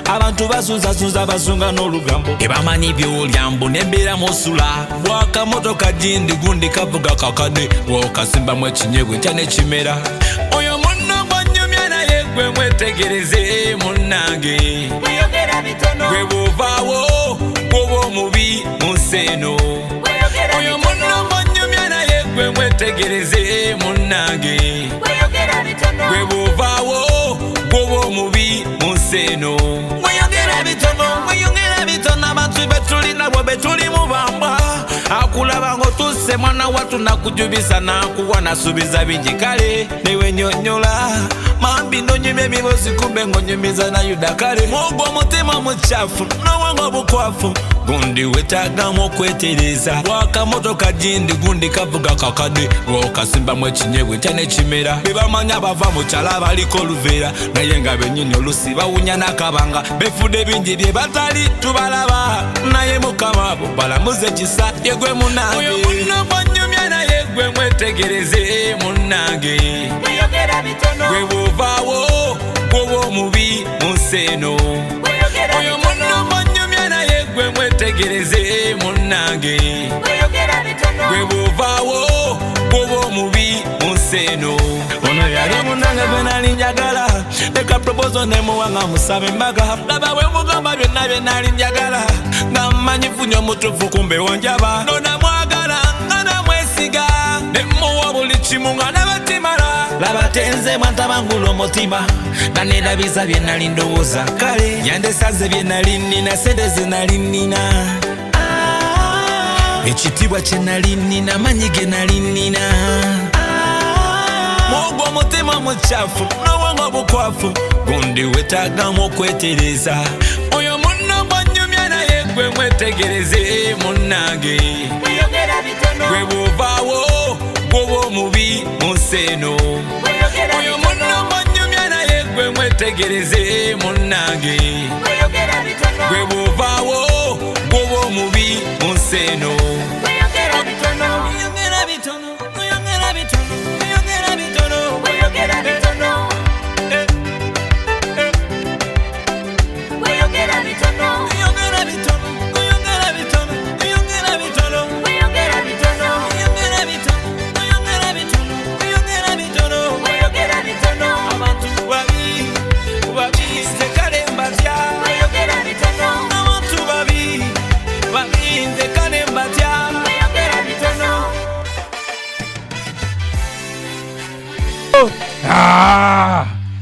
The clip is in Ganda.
abantu basunza basunga n'olugambo ebamanyi by'olyambo n'embeera musula bwakamotoka jindi gundi kavuga kakade bwokasimbamu ekinyebwe ntya n'ekimera oyo munno gwanyumya naye gwe mwetegereze munnange gwe bwovaawo gwoba omubi mu nsi eno oyo munno gwanyumya naye gwe mwetegereze munnange gwe bwovaawo gwoba omubi mu nsi eno mweyongera bitono abantu betulina bwe betuli mubamba akulaba ng'otuuse mwana wattu nakujubisa nakuwa nasuubiza bingi kale newenyonyola mambi nonyumya emibozi kumbe ng'onyumiza na yuda kale mwogwo omutima mukyafu n'obwongo obukwafu gundi wetagamu okwetereza bwakamotoka jindi gundi kavuga kakade bwokasimbamu ekinyebwe ntya n'ekimera bebamanya bava mu kyala abaliko oluveera naye nga bennyini olusi bawunya n'akabanga befudde bingi bye batali tubalaba naye mukama abo balamuza ekisa yegwe munnange oyo munno gwanyumya naye gwe mwetegereze munnange gwe bwovaawo gwoba omubi mu nsi eno oyo munno gwanyumya naye gwe mwetegereze munnange gwe bwovaawo gwoba omubi mu nsi eno ono yali munnange gwe nali njagala leka propozo nemuwanga musaba embaga laba bwe mugamba byonna bye nali njagala nga mmanyi funye omutuufu kumbe wanjaba nonamwagala nga namwesiga nemuwa buli kimu nga nabatimala laba tenze mwantabangula omutima nga nerabiza bye nali ndowooza kale yandesaze bye nali nnina sente ze nali nnina ekitiibwa kye nali nnina manyi ge nali nnina mwogwo omutima mukyafu n'obwongo obukwafu gundi wetagamu okwetereza oyo munno gwanyumya naye gwe mwetegereze munnange gwe bwovaawo gwoba omubi mu nsi eno oyo munno gwanyumya naye gwe mwetegereze munnange gwe bwovaawo gwoba omubi mu nsi eno Ah!